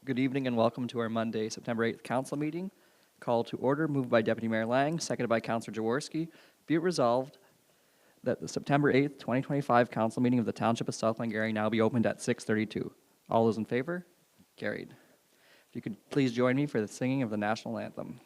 Good evening and welcome to our Monday, September 8th council meeting. Call to order, moved by Deputy Mayor Lang, seconded by Councillor Jaworski. Be it resolved that the September 8th, 2025 council meeting of the Township of South Glengarry now be opened at 6:32. All those in favor? Carried. If you could please join me for the singing of the national anthem.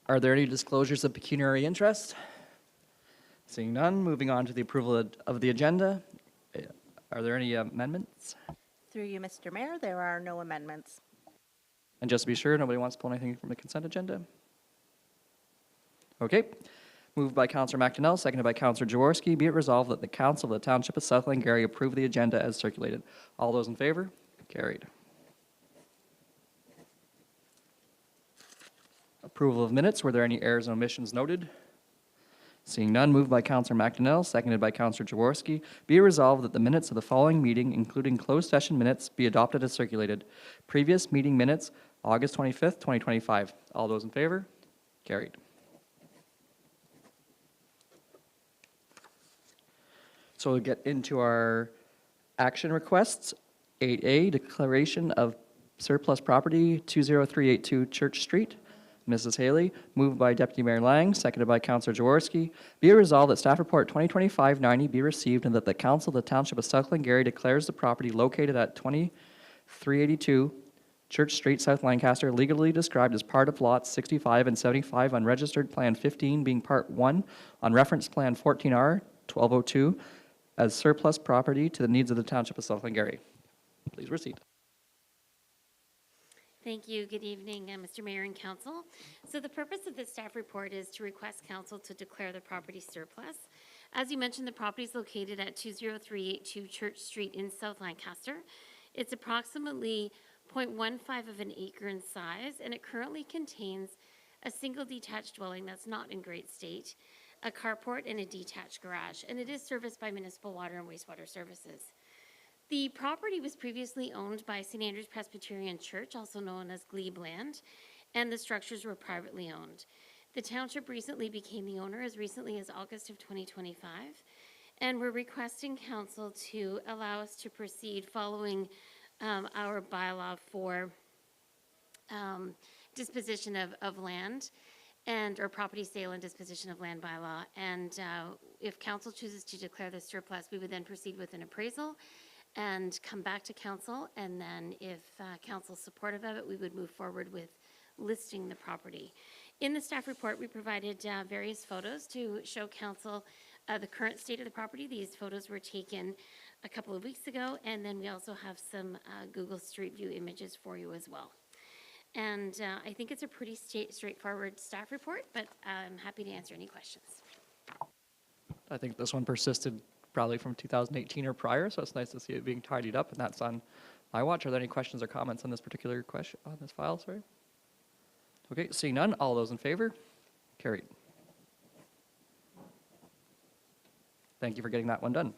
Are there any disclosures of pecuniary interest? Seeing none, moving on to the approval of the agenda. Are there any amendments? Through you, Mr. Mayor, there are no amendments. And just to be sure, nobody wants to pull anything from the consent agenda? Okay. Moved by Councillor McDonnell, seconded by Councillor Jaworski. Be it resolved that the Council of the Township of South Glengarry approve the agenda as circulated. All those in favor? Carried. Approval of minutes. Were there any errors and omissions noted? Seeing none, moved by Councillor McDonnell, seconded by Councillor Jaworski. Be it resolved that the minutes of the following meeting, including closed session minutes, be adopted as circulated. Previous meeting minutes, August 25th, 2025. All those in favor? Carried. So we'll get into our action requests. 8A, declaration of surplus property, 20382 Church Street. Mrs. Haley, moved by Deputy Mayor Lang, seconded by Councillor Jaworski. Be it resolved that Staff Report 2025-90 be received and that the Council of the Township of South Glengarry declares the property located at 2382 Church Street, South Lancaster, legally described as part of lots 65 and 75 on Registered Plan 15, being Part 1 on Reference Plan 14R 1202, as surplus property to the needs of the Township of South Glengarry. Please proceed. Thank you. Good evening, Mr. Mayor and Council. So the purpose of this staff report is to request Council to declare the property surplus. As you mentioned, the property is located at 20382 Church Street in South Lancaster. It's approximately 0.15 of an acre in size, and it currently contains a single detached dwelling that's not in great state, a carport, and a detached garage, and it is serviced by municipal water and wastewater services. The property was previously owned by St. Andrew's Presbyterian Church, also known as Glebe Land, and the structures were privately owned. The township recently became the owner as recently as August of 2025, and we're requesting council to allow us to proceed following our bylaw for disposition of land or property sale and disposition of land bylaw. And if council chooses to declare this surplus, we would then proceed with an appraisal and come back to council, and then if council's supportive of it, we would move forward with listing the property. In the staff report, we provided various photos to show council the current state of the property. These photos were taken a couple of weeks ago, and then we also have some Google Street View images for you as well. And I think it's a pretty straightforward staff report, but I'm happy to answer any questions. I think this one persisted probably from 2018 or prior, so it's nice to see it being tidied up, and that's on my watch. Are there any questions or comments on this particular question, on this file, sorry? Okay, seeing none, all those in favor? Carried. Thank you for getting that one done.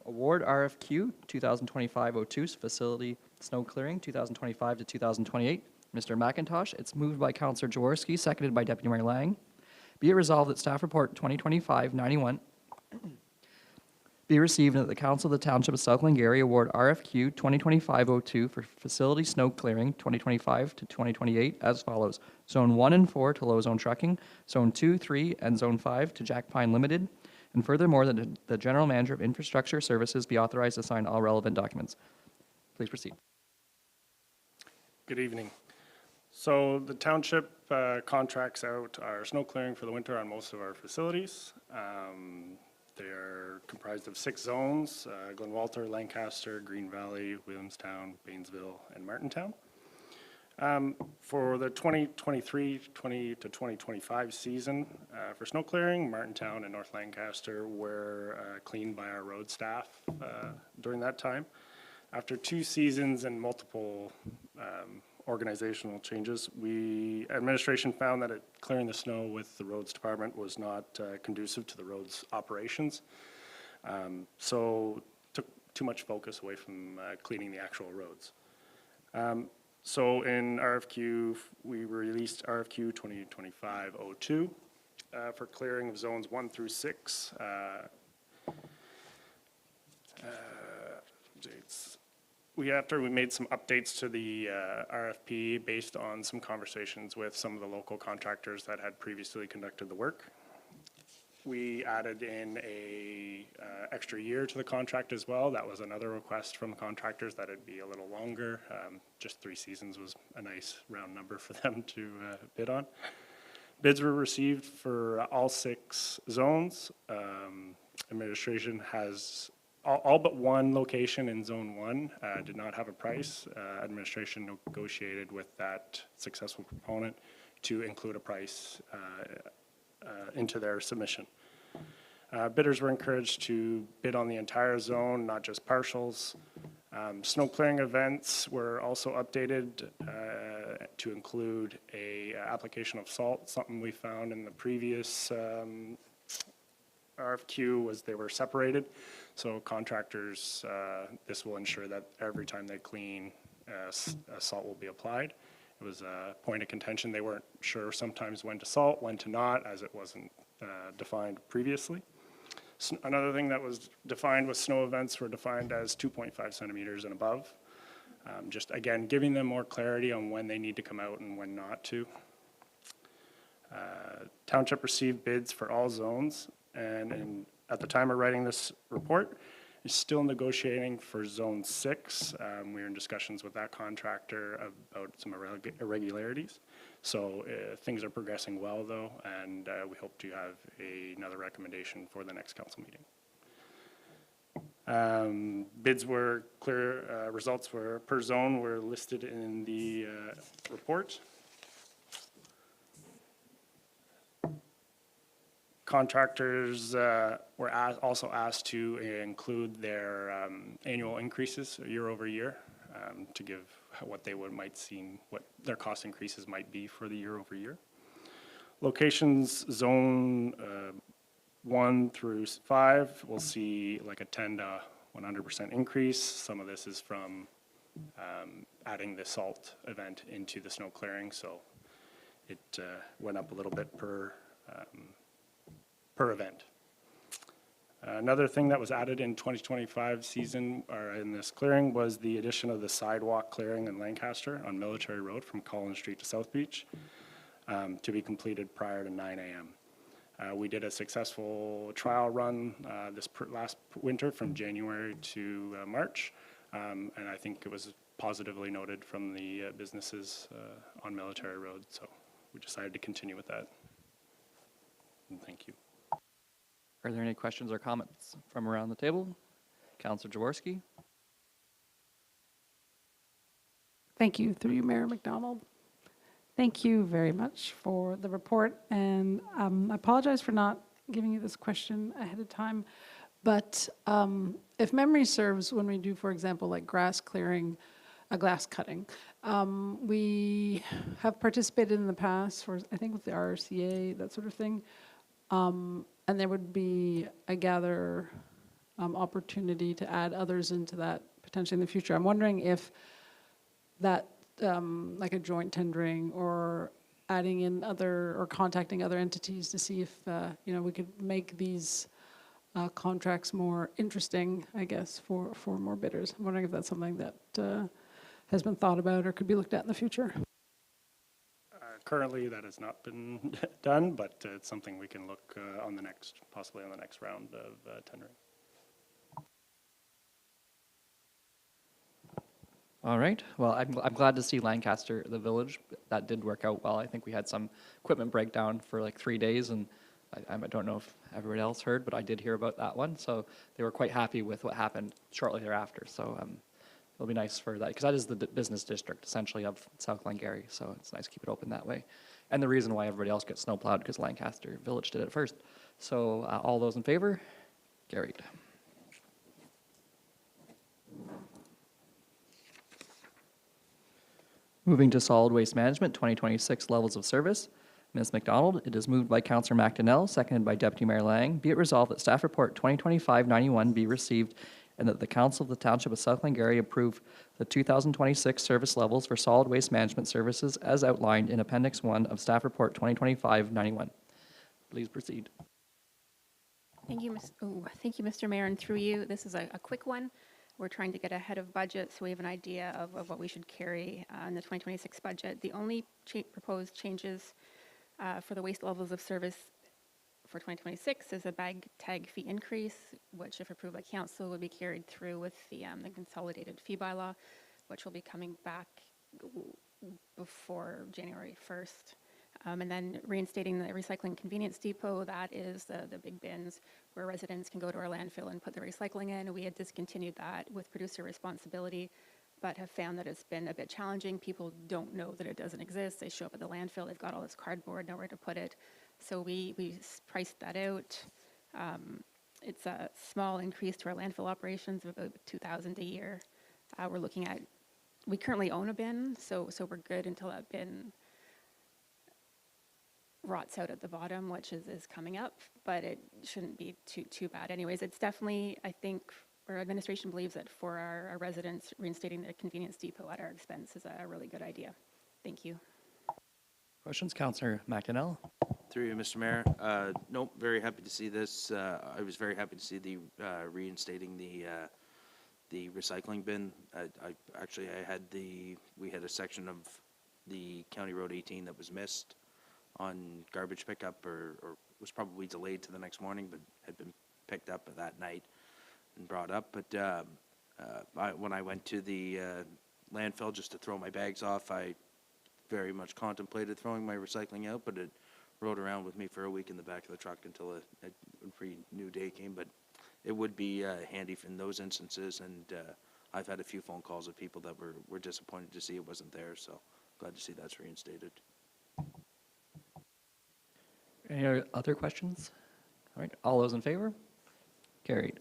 Award RFQ 2025-02, Facility Snow Clearing, 2025 to 2028. Mr. McIntosh, it's moved by Councillor Jaworski, seconded by Deputy Mayor Lang. Be it resolved that Staff Report 2025-91 be received and that the Council of the Township of South Glengarry award RFQ 2025-02 for Facility Snow Clearing 2025 to 2028 as follows. Zone 1 and 4 to Low Zone Trucking, Zone 2, 3, and Zone 5 to Jack Pine Limited, and furthermore, that the General Manager of Infrastructure Services be authorized to sign all relevant documents. Please proceed. Good evening. So the township contracts out our snow clearing for the winter on most of our facilities. They are comprised of 6 zones, Glenwalter, Lancaster, Green Valley, Williamstown, Baynesville, and Martintown. For the 2023 to 2025 season, for snow clearing, Martintown and North Lancaster were cleaned by our road staff during that time. After 2 seasons and multiple organizational changes, administration found that clearing the snow with the roads department was not conducive to the roads operations. So took too much focus away from cleaning the actual roads. So in RFQ, we released RFQ 2025-02 for clearing of zones 1 through 6. After we made some updates to the RFP based on some conversations with some of the local contractors that had previously conducted the work. We added in a extra year to the contract as well. That was another request from the contractors that it'd be a little longer. Just 3 seasons was a nice round number for them to bid on. Bids were received for all 6 zones. Administration has all but one location in Zone 1 did not have a price. Administration negotiated with that successful proponent to include a price into their submission. Bidders were encouraged to bid on the entire zone, not just partials. Snow clearing events were also updated to include a application of salt, something we found in the previous RFQ was they were separated. So contractors, this will ensure that every time they clean, salt will be applied. It was a point of contention. They weren't sure sometimes when to salt, when to not, as it wasn't defined previously. Another thing that was defined was snow events were defined as 2.5 centimeters and above. Just again, giving them more clarity on when they need to come out and when not to. Township received bids for all zones, and at the time of writing this report, is still negotiating for Zone 6. We're in discussions with that contractor about some irregularities. So things are progressing well, though, and we hope to have another recommendation for the next council meeting. Bids were clear, results were per zone were listed in the report. Contractors were also asked to include their annual increases year over year to give what they might see, what their cost increases might be for the year over year. Locations zone 1 through 5 will see like a 10 to 100% increase. Some of this is from adding the salt event into the snow clearing, so it went up a little bit per event. Another thing that was added in 2025 season, or in this clearing, was the addition of the sidewalk clearing in Lancaster on Military Road from Collins Street to South Beach to be completed prior to 9 a.m. We did a successful trial run this last winter from January to March, and I think it was positively noted from the businesses on Military Road, so we decided to continue with that. And thank you. Are there any questions or comments from around the table? Councillor Jaworski. Thank you, through you, Mayor McDonald. Thank you very much for the report, and I apologize for not giving you this question ahead of time, but if memory serves, when we do, for example, like grass clearing, glass cutting, We have participated in the past for, I think with the RCA, that sort of thing. And there would be, I gather, opportunity to add others into that potentially in the future. I'm wondering if that, like a joint tendering or adding in other, or contacting other entities to see if, we could make these contracts more interesting, I guess, for more bidders. I'm wondering if that's something that has been thought about or could be looked at in the future. Currently, that has not been done, but it's something we can look possibly on the next round of tendering. All right. Well, I'm glad to see Lancaster, the village, that did work out well. I think we had some equipment breakdown for like 3 days, and I don't know if everybody else heard, but I did hear about that one. So they were quite happy with what happened shortly thereafter. So it'll be nice for that, because that is the business district essentially of South Glengarry. So it's nice to keep it open that way. And the reason why everybody else gets snowplowed, because Lancaster Village did it first. So all those in favor? Carried. Moving to solid waste management, 2026 levels of service. Ms. McDonald, it is moved by Councillor McDonnell, seconded by Deputy Mayor Lang. Be it resolved that staff report 2025-91 be received and that the Council of the Township of South Glengarry approve the 2026 service levels for solid waste management services as outlined in Appendix 1 of staff report 2025-91. Please proceed. Thank you, Mr. Mayor, and through you, this is a quick one. We're trying to get ahead of budget, so we have an idea of what we should carry in the 2026 budget. The only proposed changes for the waste levels of service for 2026 is a bag tag fee increase, which if approved by council would be carried through with the consolidated fee bylaw, which will be coming back before January 1st. And then reinstating the recycling convenience depot, that is the big bins where residents can go to our landfill and put their recycling in. We had discontinued that with producer responsibility, but have found that it's been a bit challenging. People don't know that it doesn't exist. They show up at the landfill, they've got all this cardboard, nowhere to put it. So we priced that out. It's a small increase to our landfill operations of about $2,000 a year. We're looking at, we currently own a bin, so we're good until that bin rots out at the bottom, which is coming up, but it shouldn't be too bad. Anyways, it's definitely, I think, our administration believes that for our residents, reinstating the convenience depot at our expense is a really good idea. Thank you. Questions, Councillor McDonnell? Through you, Mr. Mayor. Nope, very happy to see this. I was very happy to see the reinstating the recycling bin. We had a section of the County Road 18 that was missed on garbage pickup, or was probably delayed to the next morning, but had been picked up that night and brought up. But when I went to the landfill just to throw my bags off, I very much contemplated throwing my recycling out, but it rode around with me for a week in the back of the truck until a pretty new day came. But it would be handy in those instances, and I've had a few phone calls of people that were disappointed to see it wasn't there, so glad to see that's reinstated. Any other questions? All right, all those in favor? Carried.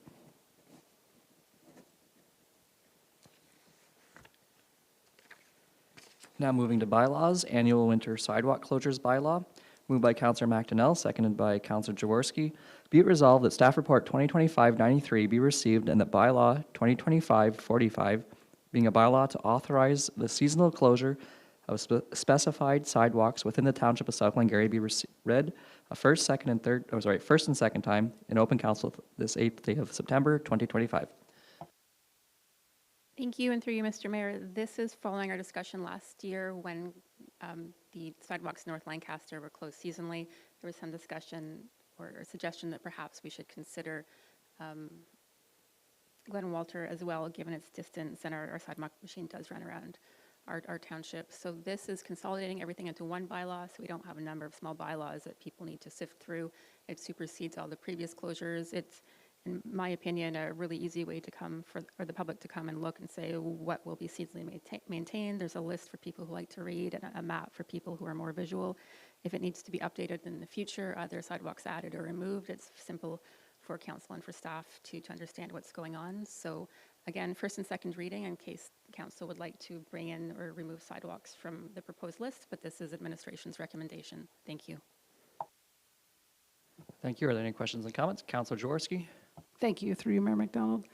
Now moving to bylaws, annual winter sidewalk closures bylaw, moved by Councillor McDonnell, seconded by Councillor Jaworski. Be it resolved that staff report 2025-93 be received and that bylaw 2025-45, being a bylaw to authorize the seasonal closure of specified sidewalks within the Township of South Glengarry be read a first and second time in open council this 8th day of September 2025. Thank you, and through you, Mr. Mayor. This is following our discussion last year when the sidewalks in North Lancaster were closed seasonally. There was some discussion or suggestion that perhaps we should consider Glen Walter as well, given its distance, and our sidewalk machine does run around our township. So this is consolidating everything into one bylaw, so we don't have a number of small bylaws that people need to sift through. It supersedes all the previous closures. It's, in my opinion, a really easy way to come for the public to come and look and say what will be seasonally maintained. There's a list for people who like to read and a map for people who are more visual. If it needs to be updated in the future, either sidewalks added or removed, it's simple for council and for staff to understand what's going on. So again, first and second reading in case council would like to bring in or remove sidewalks from the proposed list, but this is administration's recommendation. Thank you. Thank you. Are there any questions and comments? Councillor Jaworski? Thank you, through you, Mayor McDonald.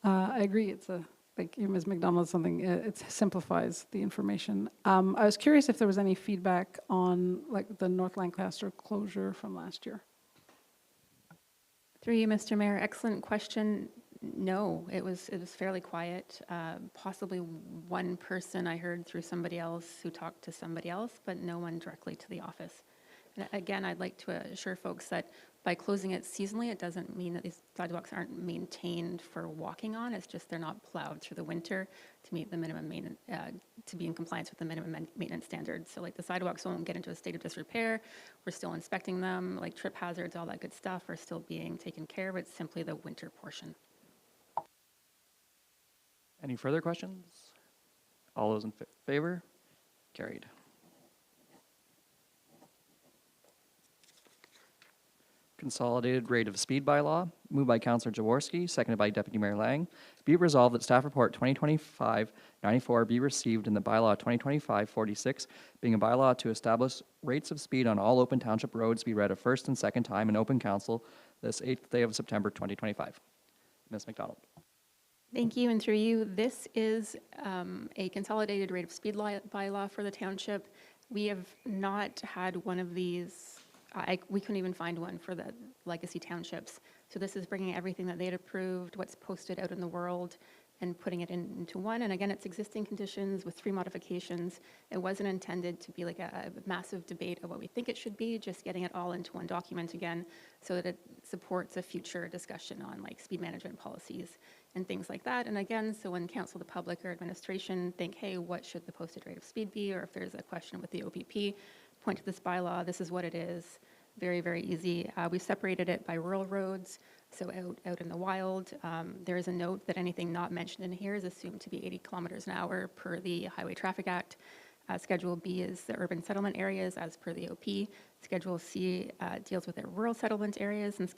I agree, thank you, Ms. McDonald, it simplifies the information. I was curious if there was any feedback on like the North Lancaster closure from last year. Through you, Mr. Mayor, excellent question. No, it was fairly quiet. Possibly one person I heard through somebody else who talked to somebody else, but no one directly to the office. And again, I'd like to assure folks that by closing it seasonally, it doesn't mean that these sidewalks aren't maintained for walking on. It's just they're not plowed through the winter to meet the minimum maintenance, to be in compliance with the minimum maintenance standards. So like the sidewalks won't get into a state of disrepair. We're still inspecting them, like trip hazards, all that good stuff are still being taken care of. It's simply the winter portion. Any further questions? All those in favor? Carried. Consolidated rate of speed bylaw, moved by Councillor Jaworski, seconded by Deputy Mayor Lang. Be it resolved that staff report 2025-94 be received in the bylaw 2025-46, being a bylaw to establish rates of speed on all open township roads, be read a first and second time in open council this 8th day of September 2025. Ms. McDonald. Thank you, and through you, this is a consolidated rate of speed bylaw for the township. We have not had one of these. We couldn't even find one for the legacy townships. So this is bringing everything that they had approved, what's posted out in the world, and putting it into one. And again, it's existing conditions with 3 modifications. It wasn't intended to be like a massive debate of what we think it should be, just getting it all into one document again so that it supports a future discussion on like speed management policies and things like that. And again, so when council, the public, or administration think, hey, what should the posted rate of speed be? Or if there's a question with the OPP, point to this bylaw, this is what it is. Very, very easy. We separated it by rural roads, so out in the wild. There is a note that anything not mentioned in here is assumed to be 80 kilometers an hour per the Highway Traffic Act. Schedule B is the urban settlement areas as per the OP. Schedule C deals with the rural settlement areas, and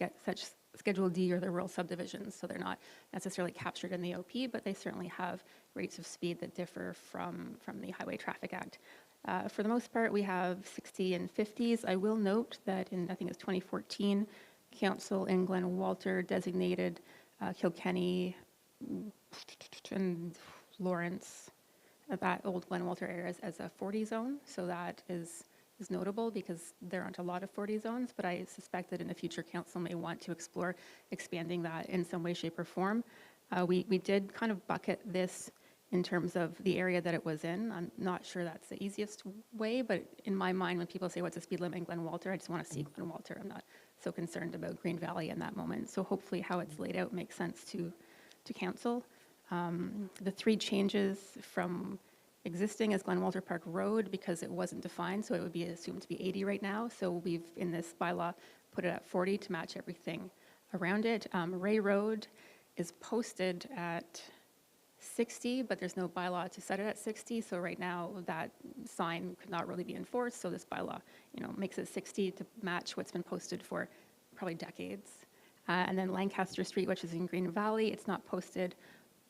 Schedule D are the rural subdivisions, so they're not necessarily captured in the OP, but they certainly have rates of speed that differ from the Highway Traffic Act. For the most part, we have 60 and 50s. I will note that in, I think it's 2014, Council in Glen Walter designated Kilkenny and Lawrence, that old Glen Walter area as a 40 zone. So that is notable because there aren't a lot of 40 zones, but I suspect that in the future, Council may want to explore expanding that in some way, shape, or form. We did kind of bucket this in terms of the area that it was in. I'm not sure that's the easiest way, but in my mind, when people say, what's the speed limit in Glen Walter, I just want to see Glen Walter. I'm not so concerned about Green Valley in that moment. So hopefully how it's laid out makes sense to council. The 3 changes from existing as Glen Walter Park Road, because it wasn't defined, so it would be assumed to be 80 right now. So we've, in this bylaw, put it at 40 to match everything around it. Ray Road is posted at 60, but there's no bylaw to set it at 60. So right now that sign could not really be enforced. So this bylaw, makes it 60 to match what's been posted for probably decades. And then Lancaster Street, which is in Green Valley, it's not posted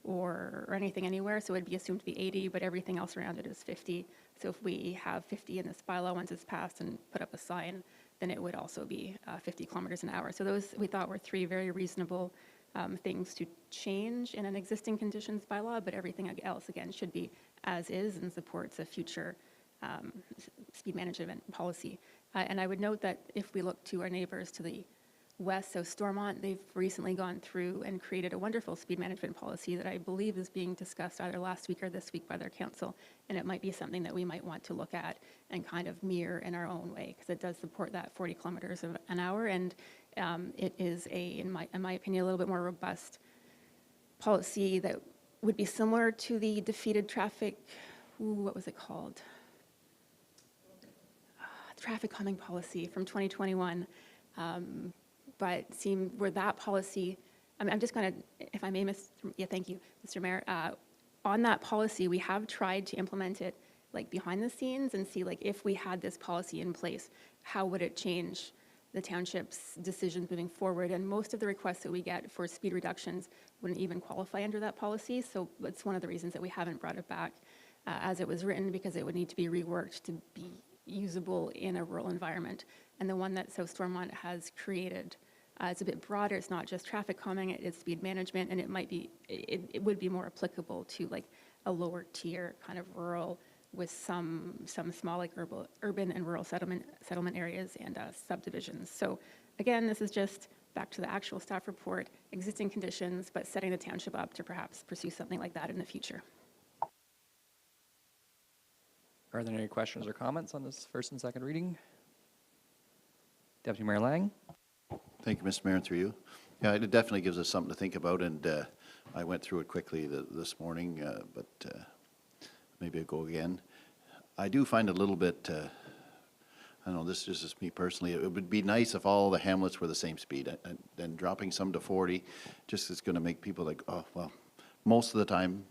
or anything anywhere. So it'd be assumed to be 80, but everything else around it is 50. So if we have 50 in this bylaw, once it's passed and put up a sign, then it would also be 50 kilometers an hour. So those we thought were 3 very reasonable things to change in an existing conditions bylaw, but everything else, again, should be as is and supports a future speed management policy. And I would note that if we look to our neighbors to the west, so Stormont, they've recently gone through and created a wonderful speed management policy that I believe is being discussed either last week or this week by their council, and it might be something that we might want to look at and kind of mirror in our own way, because it does support that 40 kilometers an hour, and it is in my opinion, a little bit more robust policy that would be similar to the defeated traffic, what was it called? Traffic calming policy from 2021. But where that policy, I'm just going to, if I may, thank you, Mr. Mayor. On that policy, we have tried to implement it like behind the scenes and see like if we had this policy in place, how would it change the township's decisions moving forward. And most of the requests that we get for speed reductions wouldn't even qualify under that policy. So it's one of the reasons that we haven't brought it back as it was written, because it would need to be reworked to be usable in a rural environment. And the one that South Stormont has created, it's a bit broader. It's not just traffic calming, it's speed management, and it would be more applicable to like a lower tier kind of rural with some small like urban and rural settlement areas and subdivisions. So again, this is just back to the actual staff report, existing conditions, but setting the township up to perhaps pursue something like that in the future. Are there any questions or comments on this first and second reading? Deputy Mayor Lang? Thank you, Mr. Mayor, and through you. Yeah, it definitely gives us something to think about, and I went through it quickly this morning, but maybe I'll go again. I do find it a little bit, I don't know, this is just me personally, it would be nice if all the hamlets were the same speed, and dropping some to 40 just is going to make people like, oh, well, most of the time,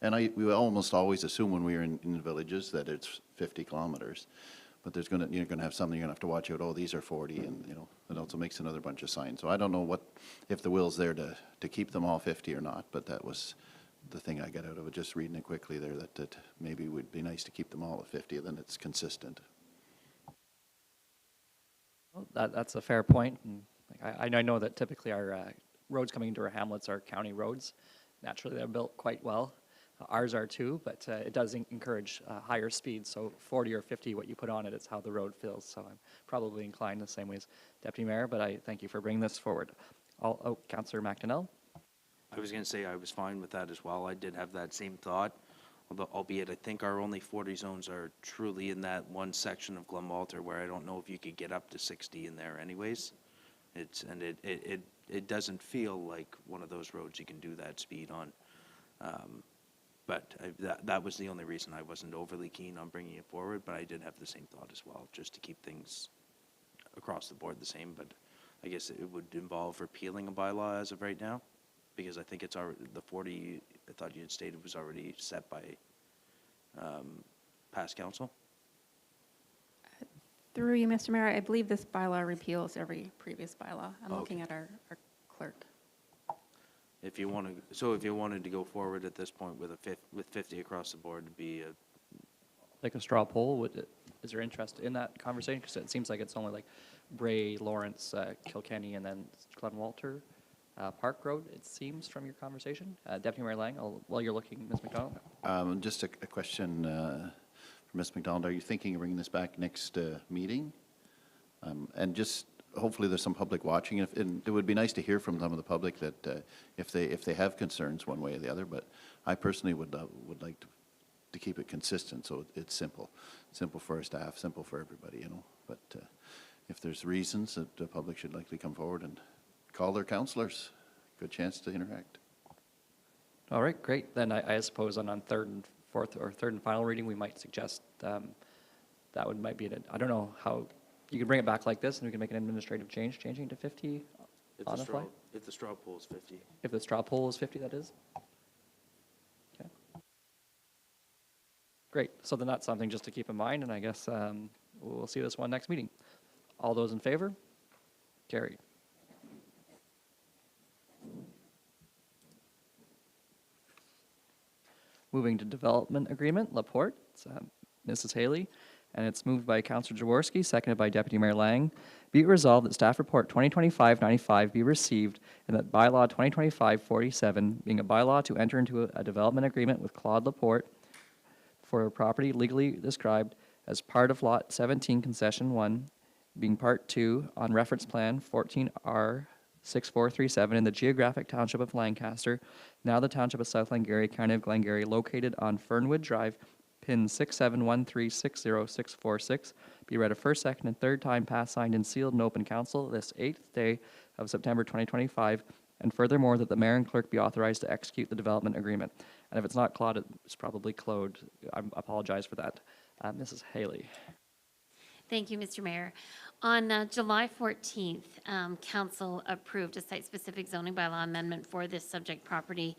and we almost always assume when we're in the villages that it's 50 kilometers. But you're going to have something you're going to have to watch out. Oh, these are 40, and it also makes another bunch of signs. So I don't know if the will's there to keep them all 50 or not. But that was the thing I got out of it, just reading it quickly there. That maybe it would be nice to keep them all at 50, then it's consistent. Well, that's a fair point. And I know that typically our roads coming into our hamlets are county roads. Naturally, they're built quite well. Ours are too, but it does encourage higher speeds. So 40 or 50, what you put on it is how the road feels. So I'm probably inclined the same way as Deputy Mayor, but I thank you for bringing this forward. Councillor McDonnell? I was going to say I was fine with that as well. I did have that same thought, albeit I think our only 40 zones are truly in that one section of Glenwalter where I don't know if you could get up to 60 in there anyways. It doesn't feel like one of those roads you can do that speed on. But that was the only reason I wasn't overly keen on bringing it forward, but I did have the same thought as well, just to keep things across the board the same. But I guess it would involve repealing a bylaw as of right now, because I think it's already, the 40, I thought you had stated, was already set by past council. Through you, Mr. Mayor, I believe this bylaw repeals every previous bylaw. I'm looking at our clerk. If you want to, so if you wanted to go forward at this point with 50 across the board, to be Like a straw poll, is there interest in that conversation? Because it seems like it's only like Bray, Lawrence, Kilkenny, and then Glenwalter Park Road, it seems, from your conversation. Deputy Mayor Lang, while you're looking, Ms. McDonald? Just a question for Ms. McDonald. Are you thinking of bringing this back next meeting? And just hopefully there's some public watching. And it would be nice to hear from some of the public that if they have concerns one way or the other. But I personally would like to keep it consistent, so it's simple for our staff, simple for everybody, But if there's reasons that the public should likely come forward and call their councillors, good chance to interact. All right, great. Then I suppose on third and fourth or third and final reading, we might suggest that might be I don't know how. You can bring it back like this, and we can make an administrative change, changing to 50 on the fly? If the straw poll is 50. If the straw poll is 50, that is? Okay. Great. So then that's something just to keep in mind, and I guess we'll see this one next meeting. All those in favor? Carried. Moving to development agreement, Laporte, it's, Mrs. Haley. And it's moved by Councillor Jaworski, seconded by Deputy Mayor Lang. Be it resolved that Staff Report 2025-95 be received, and that Bylaw 2025-47, being a bylaw to enter into a development agreement with Claude Laporte for a property legally described as part of Lot 17 Concession 1, being Part 2 on Reference Plan 14R6437 in the geographic township of Lancaster, now the township of South Glengarry, County of Glengarry, located on Fernwood Drive, PIN 6713606646, be read a first, second, and third time, passed, signed, and sealed in open council this 8th day of September 2025, and furthermore, that the mayor and clerk be authorized to execute the development agreement. And if it's not Claude, it's probably Claude. I apologize for that. Mrs. Haley. Thank you, Mr. Mayor. On July 14th, Council approved a site-specific zoning bylaw amendment for this subject property.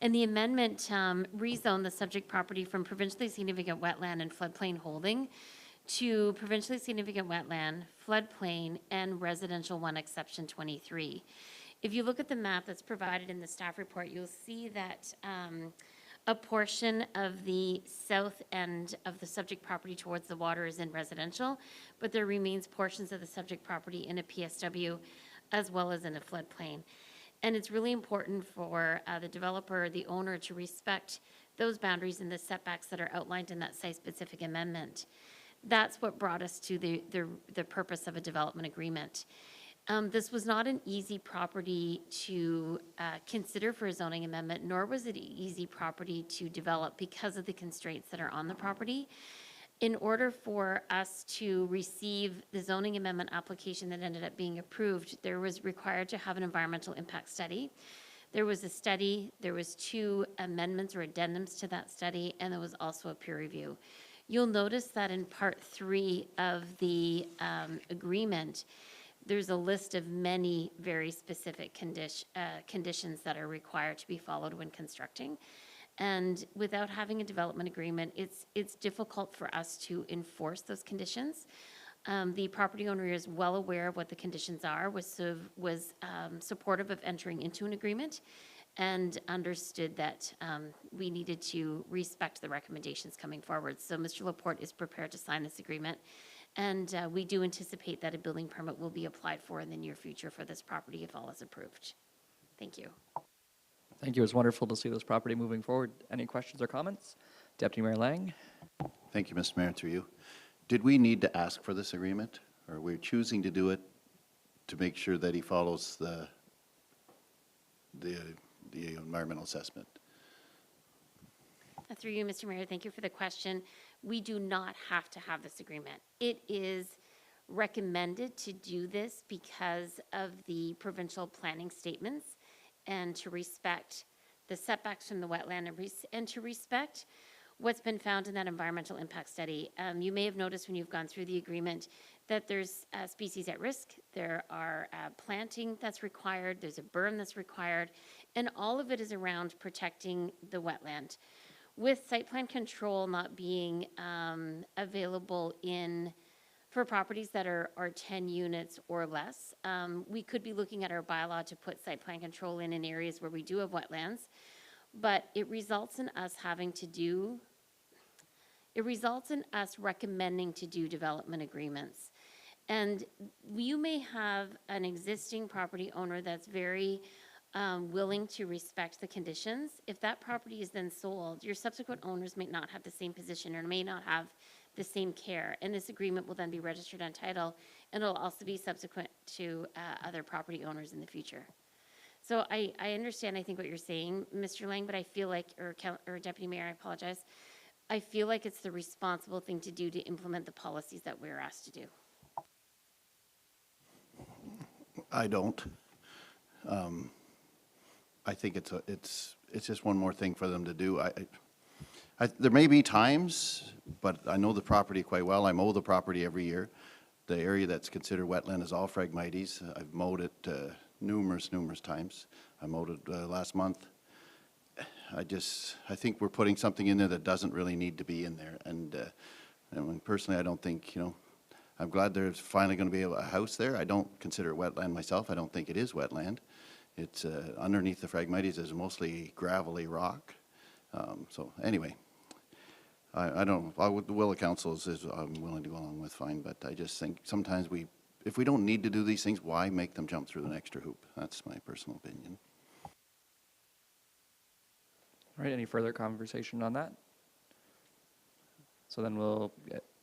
And the amendment rezoned the subject property from provincially significant wetland and floodplain holding to provincially significant wetland, floodplain, and residential 1 exception 23. If you look at the map that's provided in the staff report, you'll see that a portion of the south end of the subject property towards the water is in residential, but there remains portions of the subject property in a PSW as well as in a floodplain. And it's really important for the developer, the owner, to respect those boundaries and the setbacks that are outlined in that site-specific amendment. That's what brought us to the purpose of a development agreement. This was not an easy property to consider for a zoning amendment, nor was it an easy property to develop because of the constraints that are on the property. In order for us to receive the zoning amendment application that ended up being approved, there was required to have an environmental impact study. There was a study, there was 2 amendments or addendums to that study, and there was also a peer review. You'll notice that in part 3 of the agreement, there's a list of many very specific conditions that are required to be followed when constructing. And without having a development agreement, it's difficult for us to enforce those conditions. The property owner is well aware of what the conditions are, was supportive of entering into an agreement, and understood that we needed to respect the recommendations coming forward. So Mr. Laporte is prepared to sign this agreement, and we do anticipate that a building permit will be applied for in the near future for this property if all is approved. Thank you. Thank you. It's wonderful to see this property moving forward. Any questions or comments? Deputy Mayor Lang? Thank you, Mr. Mayor, through you. Did we need to ask for this agreement, or are we choosing to do it to make sure that he follows the environmental assessment? Through you, Mr. Mayor, thank you for the question. We do not have to have this agreement. It is recommended to do this because of the provincial planning statements and to respect the setbacks from the wetland and to respect what's been found in that environmental impact study. You may have noticed when you've gone through the agreement that there's species at risk, there are planting that's required, there's a berm that's required, and all of it is around protecting the wetland. With site plan control not being available for properties that are 10 units or less, we could be looking at our bylaw to put site plan control in areas where we do have wetlands, but it results in us recommending to do development agreements. And you may have an existing property owner that's very willing to respect the conditions. If that property is then sold, your subsequent owners may not have the same position or may not have the same care, and this agreement will then be registered on title, and it'll also be subsequent to other property owners in the future. So I understand, I think, what you're saying, Mr. Lang, but I feel like, or Deputy Mayor, I apologize, I feel like it's the responsible thing to do to implement the policies that we're asked to do. I don't. I think it's just one more thing for them to do. There may be times, but I know the property quite well. I mow the property every year. The area that's considered wetland is all Phragmites. I've mowed it numerous times. I mowed it last month. I think we're putting something in there that doesn't really need to be in there. And personally, I don't think, I'm glad there's finally going to be a house there. I don't consider it wetland myself. I don't think it is wetland. It's underneath the Phragmites is mostly gravelly rock. So anyway, I don't know. The will of council is I'm willing to go along with fine, but I just think sometimes if we don't need to do these things, why make them jump through an extra hoop? That's my personal opinion. All right, any further conversation on that? So then we'll,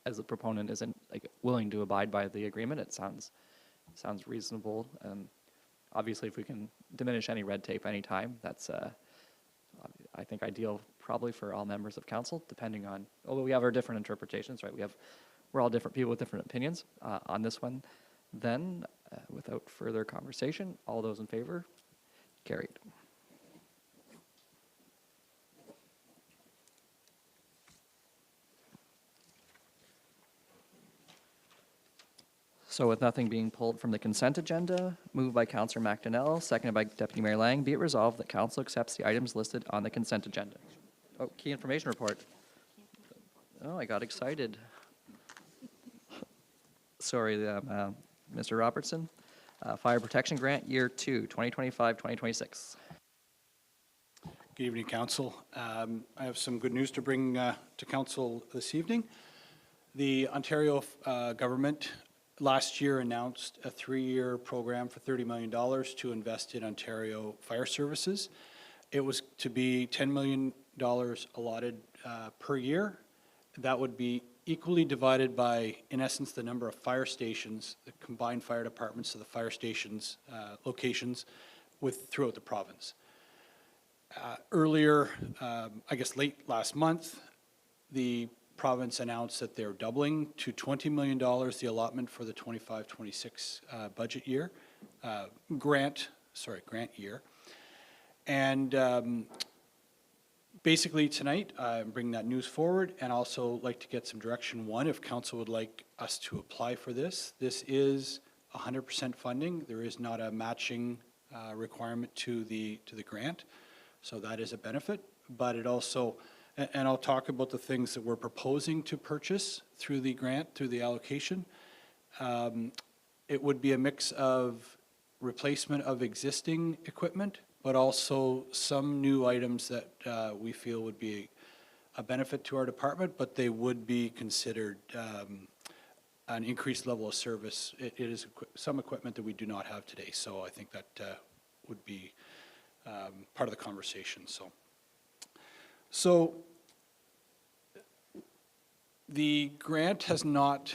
as the proponent isn't willing to abide by the agreement, it sounds reasonable. Obviously, if we can diminish any red tape anytime, that's I think ideal probably for all members of council, depending on, although we have our different interpretations, right? We're all different people with different opinions on this one. Then, without further conversation, all those in favor? Carried. So with nothing being pulled from the consent agenda, moved by Councillor McDonnell, seconded by Deputy Mayor Lang, be it resolved that council accepts the items listed on the consent agenda. Oh, key information report. Oh, I got excited. Mr. Robertson. Fire Protection Grant, Year 2, 2025-2026. Good evening, Council. I have some good news to bring to Council this evening. The Ontario government last year announced a 3-year program for $30 million to invest in Ontario fire services. It was to be $10 million allotted per year. That would be equally divided by, in essence, the number of fire stations, the combined fire departments of the fire stations locations throughout the province. Earlier, I guess late last month, the province announced that they're doubling to $20 million the allotment for the 25-26 budget year, grant year. And basically tonight, I'm bringing that news forward and also like to get some direction. One, if council would like us to apply for this. This is 100% funding. There is not a matching requirement to the grant. So that is a benefit, but it also, and I'll talk about the things that we're proposing to purchase through the grant, through the allocation. It would be a mix of replacement of existing equipment, but also some new items that we feel would be a benefit to our department, but they would be considered an increased level of service. It is some equipment that we do not have today, so I think that would be part of the conversation. So the grant has not,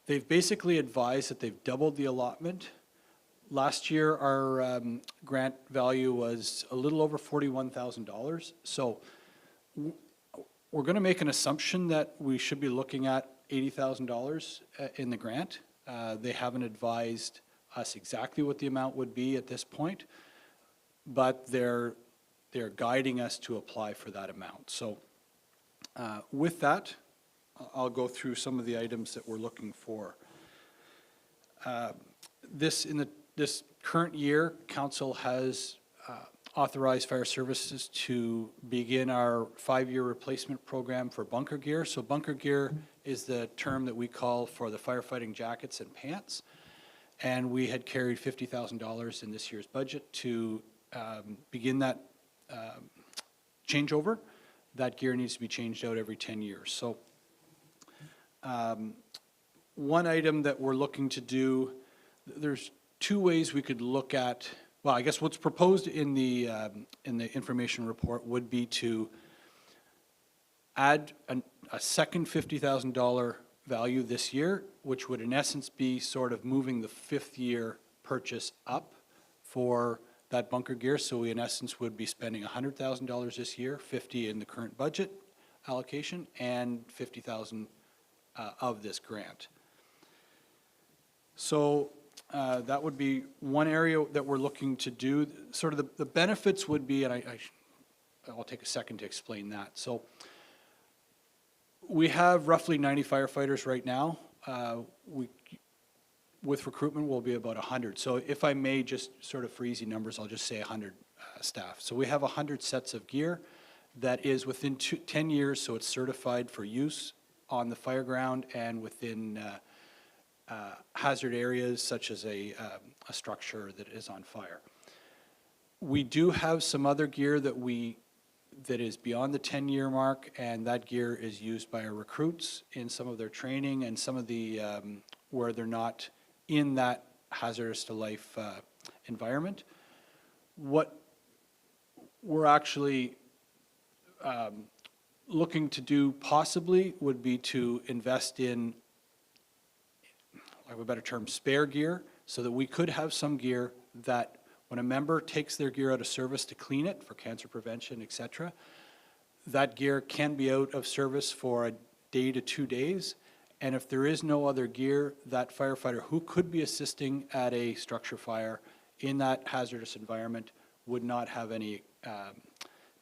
they've basically advised that they've doubled the allotment. Last year, our grant value was a little over $41,000. So we're going to make an assumption that we should be looking at $80,000 in the grant. They haven't advised us exactly what the amount would be at this point, but they're guiding us to apply for that amount. So with that, I'll go through some of the items that we're looking for. This current year, Council has authorized Fire Services to begin our 5-year replacement program for bunker gear. So bunker gear is the term that we call for the firefighting jackets and pants. And we had carried $50,000 in this year's budget to begin that changeover. That gear needs to be changed out every 10 years. So one item that we're looking to do, there's 2 ways we could look at, well, I guess what's proposed in the information report would be to add a second $50,000 value this year, which would in essence be sort of moving the 5th year purchase up for that bunker gear. So we in essence would be spending $100,000 this year, 50 in the current budget allocation, and 50,000 of this grant. So that would be one area that we're looking to do. Sort of the benefits would be, and I'll take a second to explain that. So we have roughly 90 firefighters right now. With recruitment, we'll be about 100. So if I may, just sort of for easy numbers, I'll just say 100 staff. So we have 100 sets of gear that is within 10 years, so it's certified for use on the fire ground and within hazard areas such as a structure that is on fire. We do have some other gear that is beyond the 10-year mark, and that gear is used by our recruits in some of their training and some of the where they're not in that hazardous to life environment. What we're actually looking to do possibly would be to invest in, I have a better term, spare gear, so that we could have some gear that when a member takes their gear out of service to clean it for cancer prevention, etc., that gear can be out of service for a day to 2 days. And if there is no other gear, that firefighter who could be assisting at a structure fire in that hazardous environment would not have any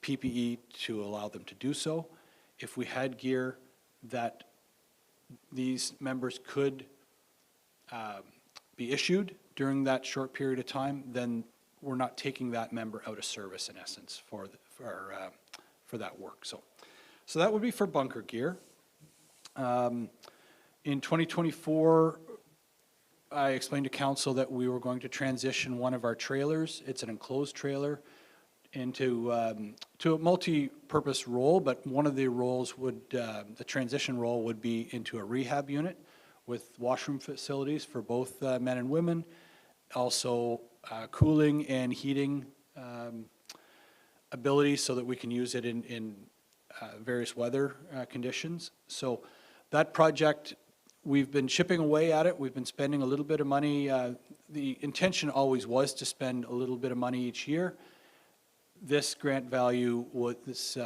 PPE to allow them to do so. If we had gear that these members could be issued during that short period of time, then we're not taking that member out of service in essence for that work. So that would be for bunker gear. In 2024, I explained to council that we were going to transition one of our trailers. It's an enclosed trailer into to a multi-purpose role, but one of the roles would, the transition role would be into a rehab unit with washroom facilities for both men and women, also cooling and heating abilities so that we can use it in various weather conditions. So that project, we've been chipping away at it. We've been spending a little bit of money. The intention always was to spend a little bit of money each year. This grant value would, this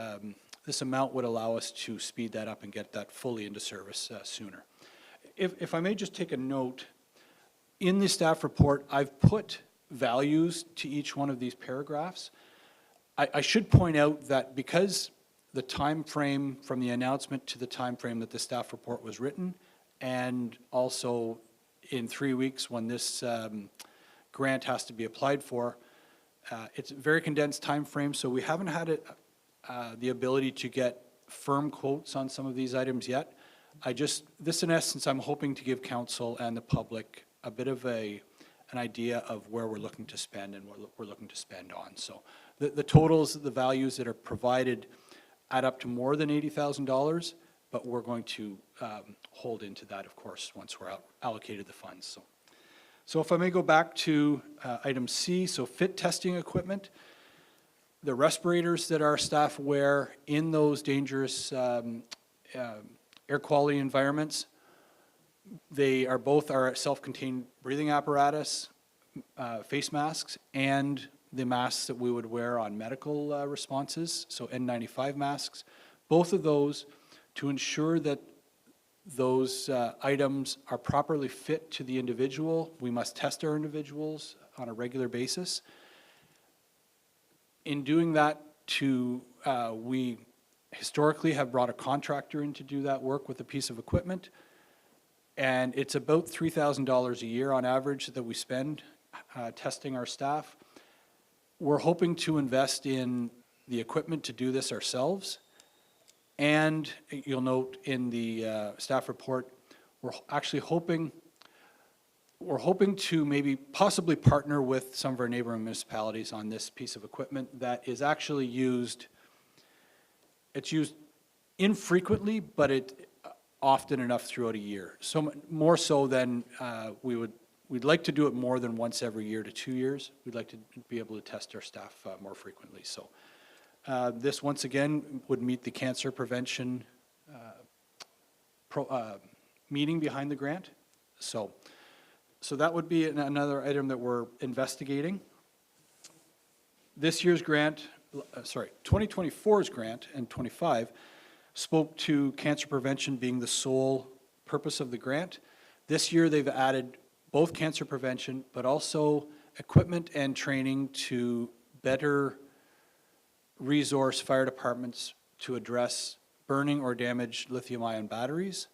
amount would allow us to speed that up and get that fully into service sooner. If I may just take a note, in the staff report, I've put values to each one of these paragraphs. I should point out that because the time frame from the announcement to the time frame that the staff report was written, and also in 3 weeks when this grant has to be applied for, it's a very condensed time frame, so we haven't had the ability to get firm quotes on some of these items yet. This in essence, I'm hoping to give council and the public a bit of an idea of where we're looking to spend and what we're looking to spend on. So the totals, the values that are provided add up to more than $80,000, but we're going to hold into that, of course, once we're allocated the funds. So if I may go back to item C, so fit testing equipment, the respirators that our staff wear in those dangerous air quality environments, they are both our self-contained breathing apparatus, face masks, and the masks that we would wear on medical responses, so N95 masks. Both of those, to ensure that those items are properly fit to the individual, we must test our individuals on a regular basis. In doing that, we historically have brought a contractor in to do that work with a piece of equipment, and it's about $3,000 a year on average that we spend testing our staff. We're hoping to invest in the equipment to do this ourselves, and you'll note in the staff report, we're actually hoping to maybe possibly partner with some of our neighboring municipalities on this piece of equipment that is actually used. It's used infrequently, but it often enough throughout a year. So more so than we'd like to do it more than once every year to 2 years. We'd like to be able to test our staff more frequently. So this once again would meet the cancer prevention meeting behind the grant. So that would be another item that we're investigating. This year's grant, 2024's grant and 25 spoke to cancer prevention being the sole purpose of the grant. This year they've added both cancer prevention, but also equipment and training to better resource fire departments to address burning or damaged lithium-ion batteries.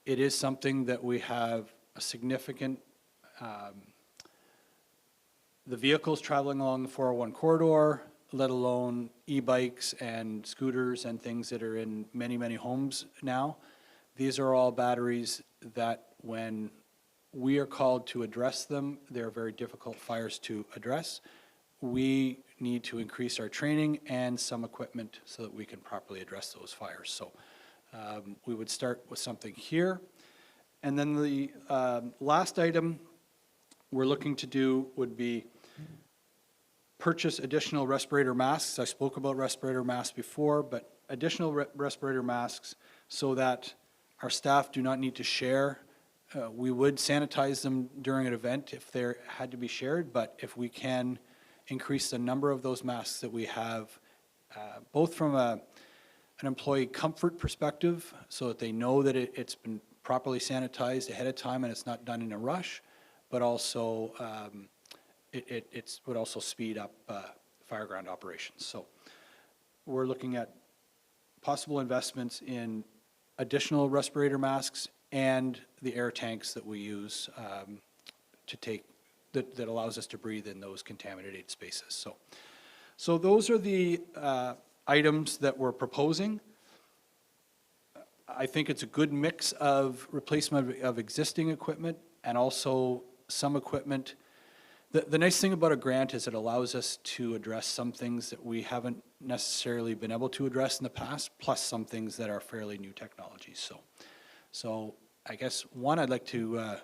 It is something that we have a significant, the vehicles traveling along the 401 corridor, let alone e-bikes and scooters and things that are in many, many homes now. These are all batteries that when we are called to address them, they're very difficult fires to address. We need to increase our training and some equipment so that we can properly address those fires. So we would start with something here. And then the last item we're looking to do would be purchase additional respirator masks. I spoke about respirator masks before, but additional respirator masks so that our staff do not need to share. We would sanitize them during an event if they had to be shared, but if we can increase the number of those masks that we have, both from an employee comfort perspective, so that they know that it's been properly sanitized ahead of time and it's not done in a rush, but also it would also speed up fireground operations. So we're looking at possible investments in additional respirator masks and the air tanks that we use to take, that allows us to breathe in those contaminated spaces. So those are the items that we're proposing. I think it's a good mix of replacement of existing equipment and also some equipment. The nice thing about a grant is it allows us to address some things that we haven't necessarily been able to address in the past, plus some things that are fairly new technologies. So I guess, one, I'd like to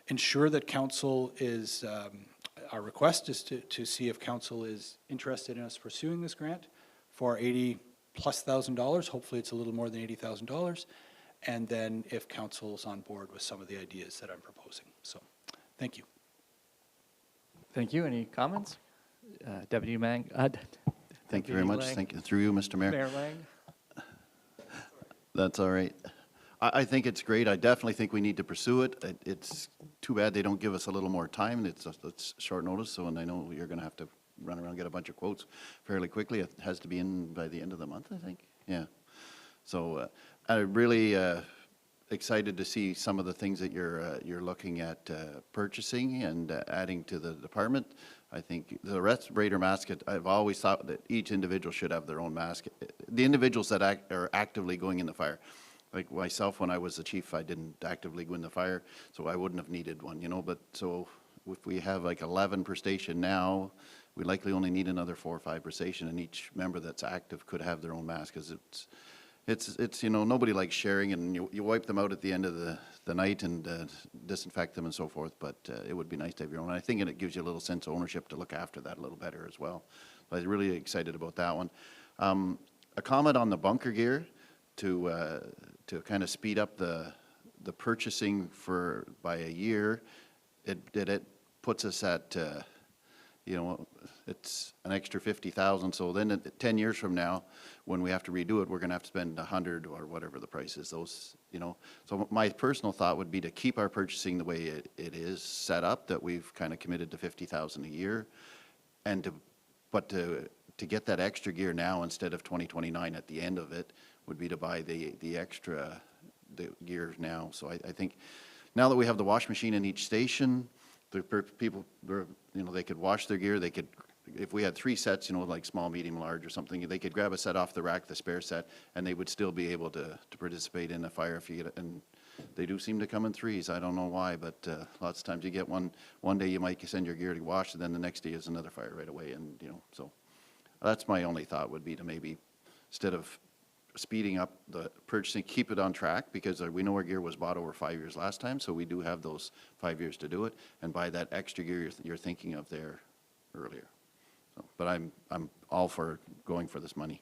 ensure that council is, our request is to see if council is interested in us pursuing this grant for $80,000+. Hopefully it's a little more than $80,000. And then if council is on board with some of the ideas that I'm proposing. So, thank you. Thank you. Any comments? Deputy Mang? Thank you very much. Thank you. Through you, Mr. Mayor. Mayor Lang? That's all right. I think it's great. I definitely think we need to pursue it. It's too bad they don't give us a little more time. It's short notice, so, and I know you're going to have to run around and get a bunch of quotes fairly quickly. It has to be in by the end of the month, I think. Yeah. So I'm really excited to see some of the things that you're looking at purchasing and adding to the department. I think the respirator mask, I've always thought that each individual should have their own mask. The individuals that are actively going in the fire, like myself, when I was the chief, I didn't actively go in the fire, so I wouldn't have needed one, you know. But so if we have like 11 per station now, we likely only need another 4 or 5 per station, and each member that's active could have their own mask, because it's you know, nobody likes sharing, and you wipe them out at the end of the night and disinfect them and so forth, but it would be nice to have your own. And I think it gives you a little sense of ownership to look after that a little better as well. So I was really excited about that one. A comment on the bunker gear to kind of speed up the purchasing by a year. It puts us at you know, it's an extra 50,000. So then 10 years from now, when we have to redo it, we're going to have to spend 100 or whatever the price is. Those, you know. So my personal thought would be to keep our purchasing the way it is set up, that we've kind of committed to 50,000 a year, and to get that extra gear now instead of 2029 at the end of it would be to buy the extra gear now. So I think now that we have the wash machine in each station, the people, you know, they could wash their gear. They could, if we had 3 sets, you know, like small, medium, large or something, they could grab a set off the rack, the spare set, and they would still be able to participate in a fire if you get it. And they do seem to come in threes. I don't know why, but lots of times you get one day you might send your gear to wash, and then the next day is another fire right away. And, you know, so that's my only thought, would be to maybe, instead of speeding up the purchasing, keep it on track, because we know our gear was bought over 5 years last time, so we do have those 5 years to do it, and buy that extra gear you're thinking of there earlier. So, but I'm all for going for this money.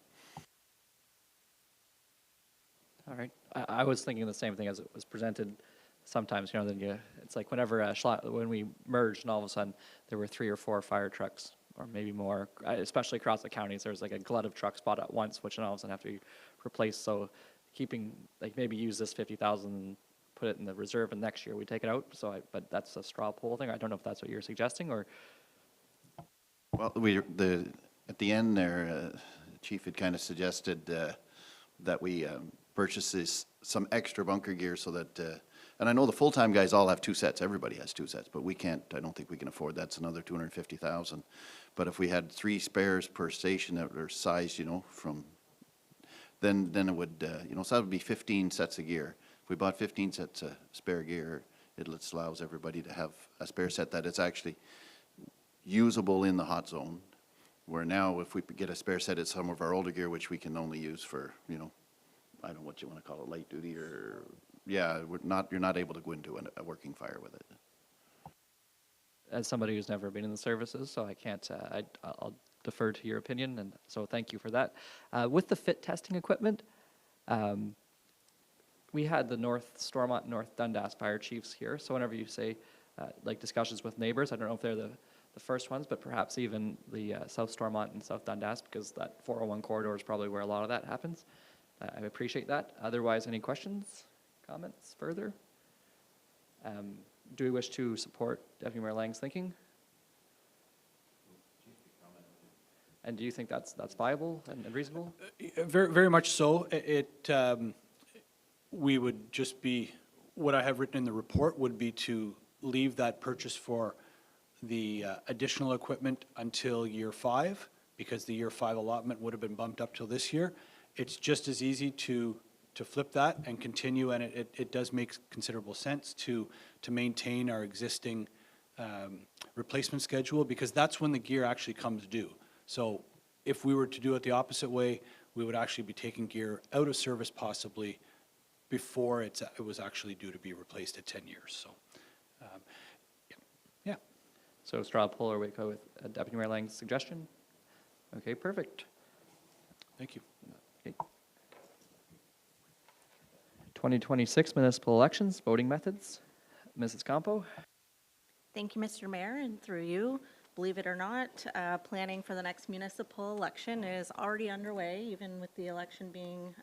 All right. I was thinking the same thing as it was presented. Sometimes, you know, then it's like whenever when we merged, and all of a sudden there were 3 or 4 fire trucks, or maybe more, especially across the counties. There's like a glut of trucks bought at once, which all of a sudden have to be replaced. So keeping, like, maybe use this 50,000 and put it in the reserve, and next year we take it out. So but that's a straw poll thing. I don't know if that's what you're suggesting, or. Well, at the end there, the chief had kind of suggested that we purchase some extra bunker gear, so that, and I know the full-time guys all have 2 sets. Everybody has 2 sets, but we can't. I don't think we can afford that. It's another 250,000. But if we had 3 spares per station that are sized, you know, then it would, you know, so that would be 15 sets of gear. If we bought 15 sets of spare gear, it allows everybody to have a spare set that is actually usable in the hot zone. Where now, if we get a spare set, it's some of our older gear, which we can only use for, you know, I don't know what you want to call it, light duty, or, yeah, you're not able to go into a working fire with it. As somebody who's never been in the services, so I can't, I'll defer to your opinion, and so thank you for that. With the fit testing equipment, we had the North Stormont, North Dundas fire chiefs here, so whenever you say, like, discussions with neighbors, I don't know if they're the first ones, but perhaps even the South Stormont and South Dundas, because that 401 corridor is probably where a lot of that happens. I appreciate that. Otherwise, any questions, comments further? Do we wish to support Deputy Mayor Lang's thinking? And do you think that's viable and reasonable? Very, very much so. We would just be, what I have written in the report would be to leave that purchase for the additional equipment until year 5, because the year 5 allotment would have been bumped up till this year. It's just as easy to flip that and continue, and it does make considerable sense to maintain our existing replacement schedule, because that's when the gear actually comes due. So if we were to do it the opposite way, we would actually be taking gear out of service possibly before it was actually due to be replaced at 10 years. So, yeah. So straw poll or we go with Deputy Mayor Lang's suggestion? Okay, perfect. Thank you. Okay. 2026 municipal elections, voting methods. Mrs. Campo? Thank you, Mr. Mayor, and through you, believe it or not, planning for the next municipal election is already underway, even with the election being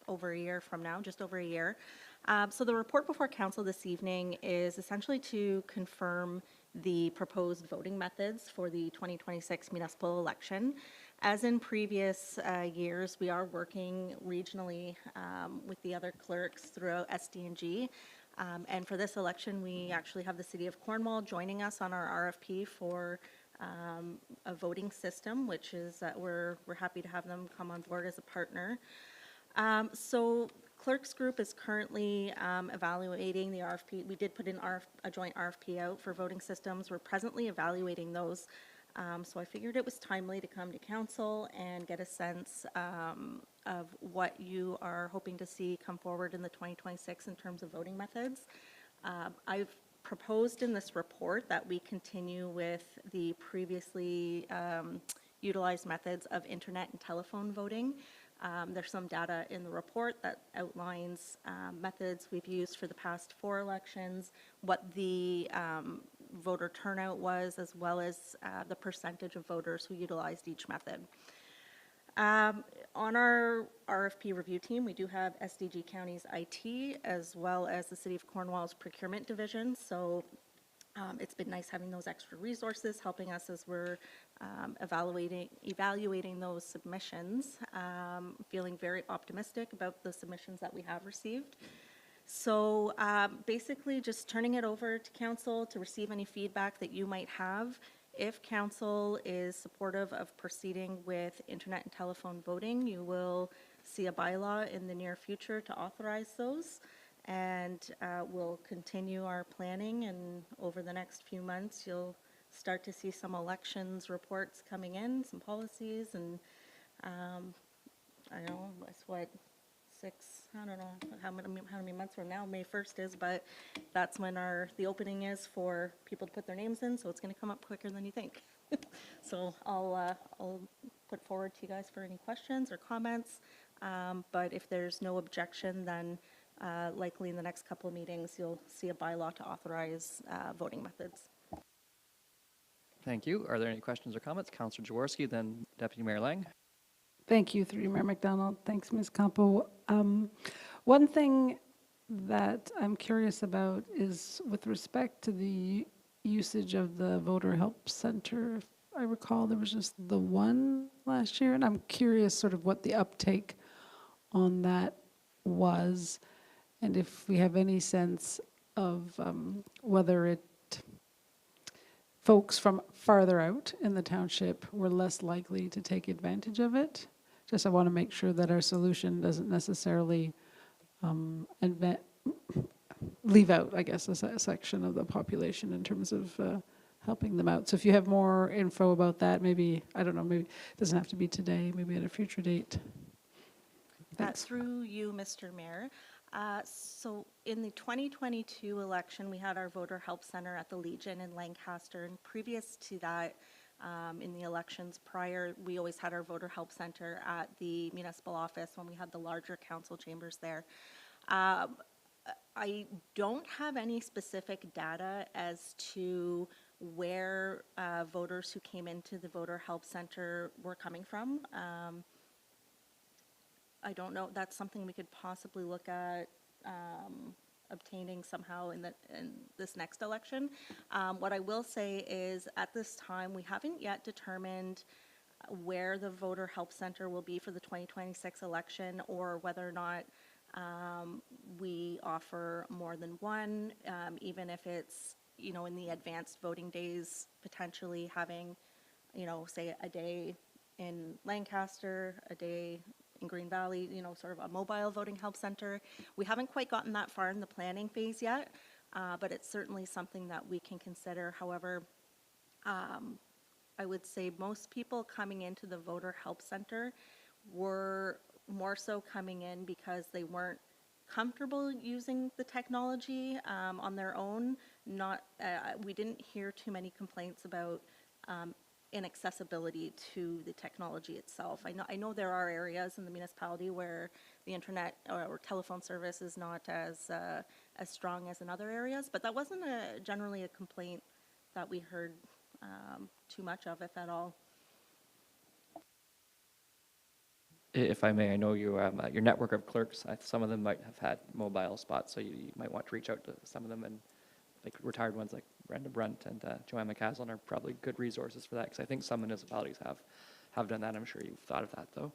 over a year from now, just over a year. So the report before council this evening is essentially to confirm the proposed voting methods for the 2026 municipal election. As in previous years, we are working regionally with the other clerks throughout SD&G. And for this election, we actually have the City of Cornwall joining us on our RFP for a voting system, which is we're happy to have them come on board as a partner. So Clerks Group is currently evaluating the RFP. We did put in a joint RFP out for voting systems. We're presently evaluating those. So I figured it was timely to come to council and get a sense of what you are hoping to see come forward in the 2026 in terms of voting methods. I've proposed in this report that we continue with the previously utilized methods of internet and telephone voting. There's some data in the report that outlines methods we've used for the past 4 elections, what the voter turnout was, as well as the percentage of voters who utilized each method. On our RFP review team, we do have SDG County's IT, as well as the City of Cornwall's procurement division. So it's been nice having those extra resources helping us as we're evaluating those submissions. Feeling very optimistic about the submissions that we have received. So basically just turning it over to council to receive any feedback that you might have. If council is supportive of proceeding with internet and telephone voting, you will see a bylaw in the near future to authorize those. And we'll continue our planning, and over the next few months, you'll start to see some elections reports coming in, some policies, and I don't know, it's what, I don't know how many months from now, May 1st is, but that's when the opening is for people to put their names in, so it's gonna come up quicker than you think. So I'll put forward to you guys for any questions or comments, but if there's no objection, then likely in the next couple of meetings, you'll see a bylaw to authorize voting methods. Thank you. Are there any questions or comments? Councillor Jaworski, then Deputy Mayor Lang. Thank you, through you, Mayor McDonald. Thanks, Ms. Campo. One thing that I'm curious about is with respect to the usage of the Voter Help Center. If I recall, there was just the one last year, and I'm curious sort of what the uptake on that was, and if we have any sense of whether folks from farther out in the township were less likely to take advantage of it. Just I want to make sure that our solution doesn't necessarily leave out, I guess, a section of the population in terms of helping them out. So if you have more info about that, maybe, I don't know, maybe it doesn't have to be today, maybe at a future date. Thanks. Through you, Mr. Mayor. So in the 2022 election, we had our Voter Help Center at the Legion in Lancaster, and previous to that, in the elections prior, we always had our Voter Help Center at the municipal office when we had the larger council chambers there. I don't have any specific data as to where voters who came into the Voter Help Center were coming from. I don't know, that's something we could possibly look at obtaining somehow in this next election. What I will say is at this time, we haven't yet determined where the Voter Help Center will be for the 2026 election, or whether or not we offer more than one, even if it's, in the advanced voting days, potentially having, say a day in Lancaster, a day in Green Valley, you know, sort of a mobile voting help center. We haven't quite gotten that far in the planning phase yet, but it's certainly something that we can consider. However, I would say most people coming into the voter help center were more so coming in because they weren't comfortable using the technology on their own. Not, we didn't hear too many complaints about inaccessibility to the technology itself. I know there are areas in the municipality where the internet or telephone service is not as strong as in other areas, but that wasn't generally a complaint that we heard too much of, if at all. If I may, I know you, your network of clerks, some of them might have had mobile spots, so you might want to reach out to some of them, and like retired ones like Brenda Brunt and Joanne McCaslin are probably good resources for that, because I think some municipalities have done that. I'm sure you've thought of that, though.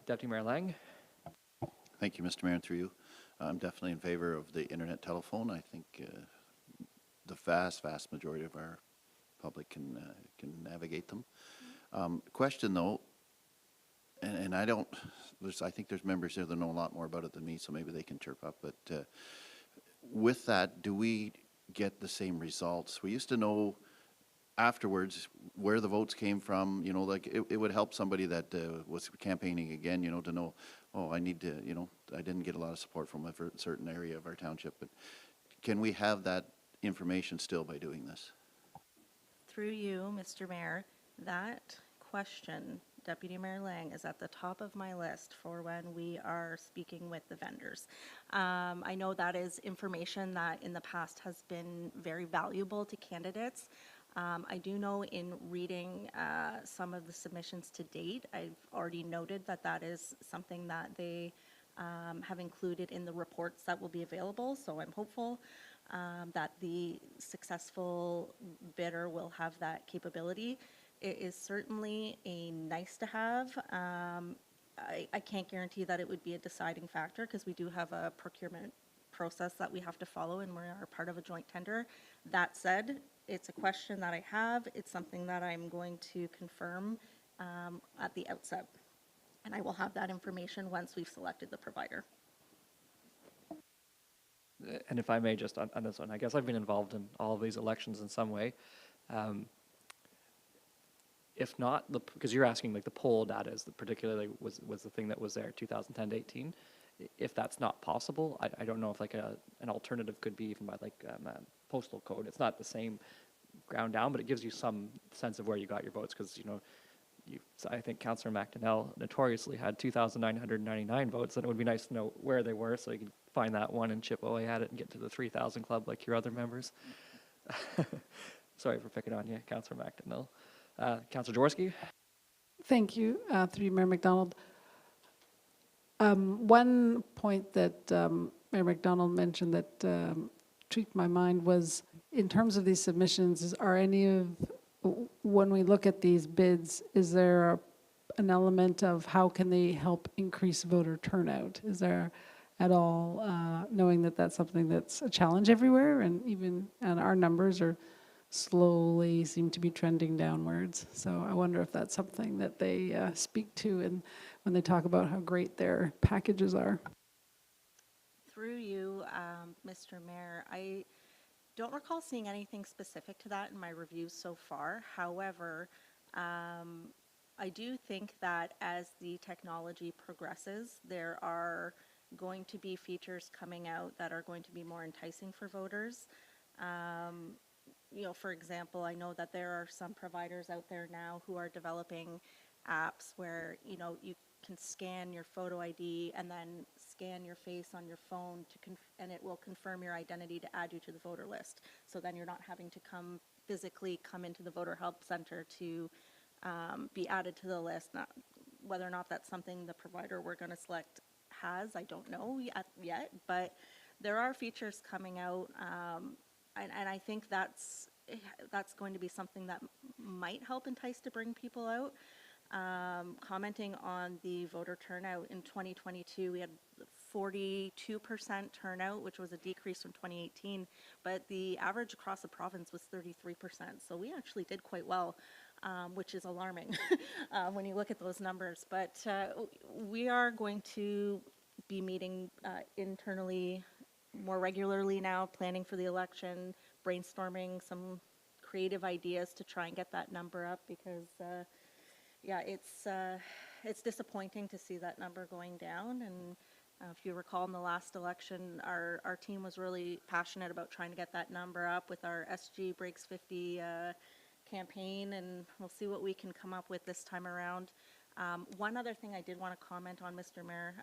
Deputy Mayor Lang? Thank you, Mr. Mayor, and through you. I'm definitely in favor of the internet telephone. I think the vast majority of our public can navigate them. Question, though, and I don't, I think there's members here that know a lot more about it than me, so maybe they can chirp up, but with that, do we get the same results? We used to know afterwards where the votes came from, you know, like it would help somebody that was campaigning again, you know, to know, oh, I need to, you know, I didn't get a lot of support from a certain area of our township, but can we have that information still by doing this? Through you, Mr. Mayor, that question, Deputy Mayor Lang, is at the top of my list for when we are speaking with the vendors. I know that is information that in the past has been very valuable to candidates. I do know in reading some of the submissions to date, I've already noted that that is something that they have included in the reports that will be available, so I'm hopeful that the successful bidder will have that capability. It is certainly a nice to have. I can't guarantee that it would be a deciding factor because we do have a procurement process that we have to follow and we are part of a joint tender. That said, it's a question that I have. It's something that I'm going to confirm at the outset. And I will have that information once we've selected the provider. And if I may, just on this one, I guess I've been involved in all of these elections in some way. If not, because you're asking like the poll data is particularly was the thing that was there 2010 to 18. If that's not possible, I don't know if like an alternative could be even by like postal code. It's not the same ground down, but it gives you some sense of where you got your votes, because you know, I think Councillor McDonnell notoriously had 2,999 votes, and it would be nice to know where they were so you can find that one and chip away at it and get to the 3,000 club like your other members. Sorry for picking on you, Councillor McDonnell. Councillor Jaworski? Thank you, through you, Mayor McDonald. One point that Mayor McDonald mentioned that tweaked my mind was, in terms of these submissions, are any of, when we look at these bids, is there an element of how can they help increase voter turnout? Is there at all, knowing that that's something that's a challenge everywhere, and our numbers are slowly seem to be trending downwards. So I wonder if that's something that they speak to and when they talk about how great their packages are. Through you, Mr. Mayor, I don't recall seeing anything specific to that in my reviews so far. However, I do think that as the technology progresses, there are going to be features coming out that are going to be more enticing for voters. You know, for example, I know that there are some providers out there now who are developing apps where, you know, you can scan your photo ID and then scan your face on your phone and it will confirm your identity to add you to the voter list. So then you're not having to physically come into the voter help center to be added to the list. Whether or not that's something the provider we're going to select has, I don't know yet, but there are features coming out. And I think that's going to be something that might help entice to bring people out. Commenting on the voter turnout in 2022, we had 42% turnout, which was a decrease from 2018, but the average across the province was 33%. So we actually did quite well which is alarming when you look at those numbers. But we are going to be meeting internally more regularly now, planning for the election, brainstorming some creative ideas to try and get that number up because, yeah, it's disappointing to see that number going down. And if you recall in the last election, our team was really passionate about trying to get that number up with our SG Breaks 50 campaign, and we'll see what we can come up with this time around. One other thing I did want to comment on, Mr. Mayor,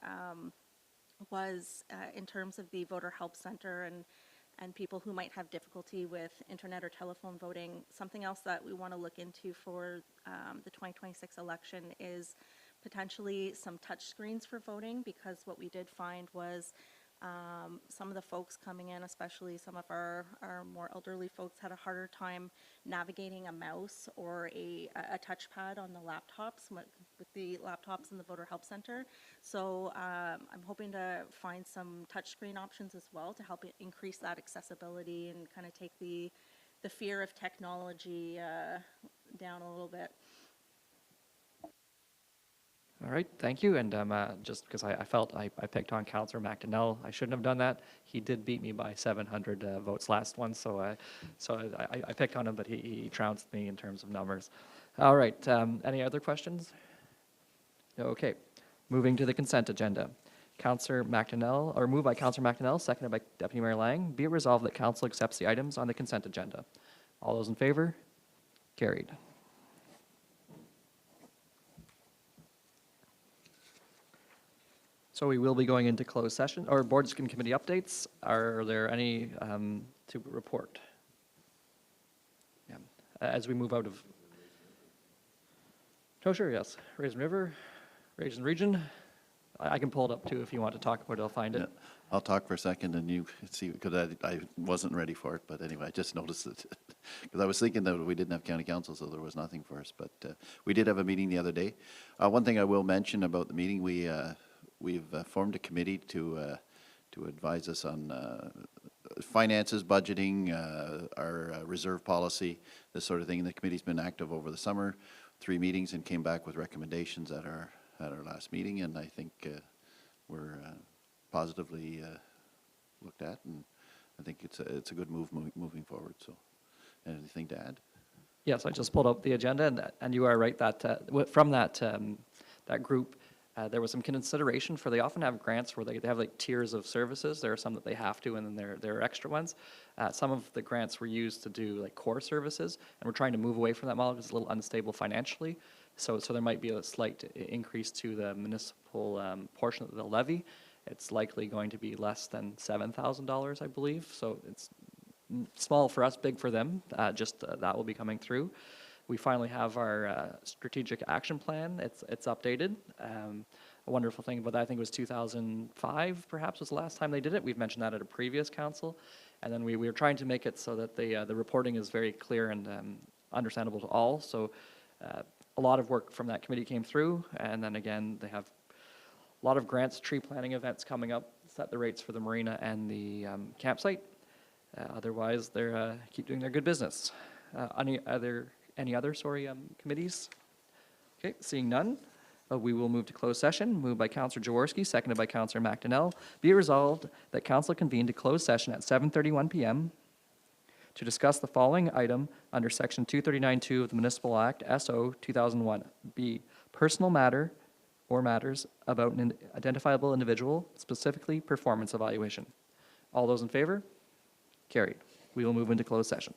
was in terms of the Voter Help Center and people who might have difficulty with internet or telephone voting. Something else that we want to look into for the 2026 election is potentially some touch screens for voting, because what we did find was some of the folks coming in, especially some of our more elderly folks, had a harder time navigating a mouse or a touchpad on the laptops with the laptops in the Voter Help Center. So I'm hoping to find some touchscreen options as well to help increase that accessibility and kind of take the fear of technology down a little bit. All right, thank you. And just because I felt I picked on Councillor McDonnell, I shouldn't have done that. He did beat me by 700 votes last one, so I picked on him, but he trounced me in terms of numbers. All right, any other questions? Okay, moving to the consent agenda. Councillor McDonnell, or moved by Councillor McDonnell, seconded by Deputy Mayor Lang. Be it resolved that Council accepts the items on the consent agenda. All those in favor? Carried. So we will be going into closed session, or board and committee updates. Are there any to report? Yeah. As we move out of... Oh, sure, yes. Raisin River, Raisin Region. I can pull it up too if you want to talk about it, I'll find it. Yeah, I'll talk for a second and you see, because I wasn't ready for it, but anyway, I just noticed it. Because I was thinking that we didn't have county council, so there was nothing for us, but we did have a meeting the other day. One thing I will mention about the meeting, we've formed a committee to advise us on finances, budgeting, our reserve policy, this sort of thing. And the committee's been active over the summer, 3 meetings, and came back with recommendations at our last meeting. And I think we're positively looked at, and I think it's a good move moving forward. So, anything to add? Yes, I just pulled up the agenda, and you are right that from that group, there was some consideration for, they often have grants where they have like tiers of services. There are some that they have to, and then there are extra ones. Some of the grants were used to do like core services, and we're trying to move away from that model because it's a little unstable financially. So there might be a slight increase to the municipal portion of the levy. It's likely going to be less than $7,000, I believe. So it's small for us, big for them. That will be coming through. We finally have our strategic action plan. It's updated. A wonderful thing about that, I think it was 2005, perhaps, was the last time they did it. We've mentioned that at a previous council. And then we were trying to make it so that the reporting is very clear and understandable to all. So a lot of work from that committee came through. And then again, they have a lot of grants, tree planting events coming up, set the rates for the marina and the campsite. Otherwise, they're keep doing their good business. Any other committees? Okay, seeing none, we will move to closed session. Moved by Councillor Jaworski, seconded by Councillor McDonnell. Be it resolved that Council convene to closed session at 7:31 p.m. to discuss the following item under Section 239(2) of the Municipal Act, SO 2001. B, personal matter or matters about an identifiable individual, specifically performance evaluation. All those in favor? Carried. We will move into closed session.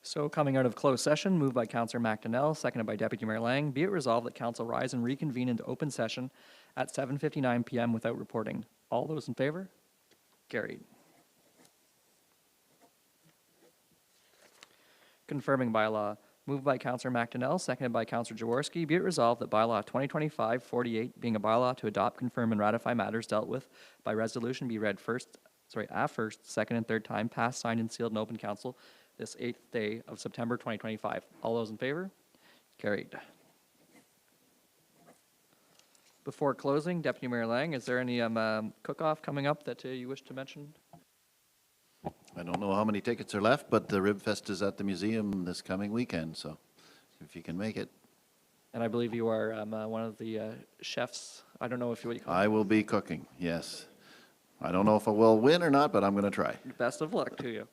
So coming out of closed session, moved by Councillor McDonnell, seconded by Deputy Mayor Lang, be it resolved that council rise and reconvene into open session at 7:59 PM without reporting. All those in favor? Carried. Confirming bylaw, moved by Councillor McDonnell, seconded by Councillor Jaworski, be it resolved that bylaw 2025-48, being a bylaw to adopt, confirm, and ratify matters dealt with by resolution, be read first, second, and third time, passed, signed, and sealed in open council this 8th day of September 2025. All those in favor? Carried. Before closing, Deputy Mayor Lang, is there any cook-off coming up that you wish to mention? I don't know how many tickets are left, but the Rib Fest is at the museum this coming weekend, so if you can make it. And I believe you are one of the chefs. I don't know if you, what you call it. I will be cooking, yes. I don't know if I will win or not, but I'm going to try. Best of luck to you.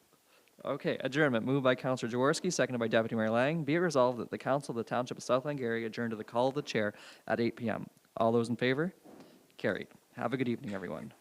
Okay, adjournment, moved by Councillor Jaworski, seconded by Deputy Mayor Lang. Be it resolved that the Council of the Township of South Glengarry adjourn to the call of the chair at 8 PM. All those in favor? Carried. Have a good evening, everyone.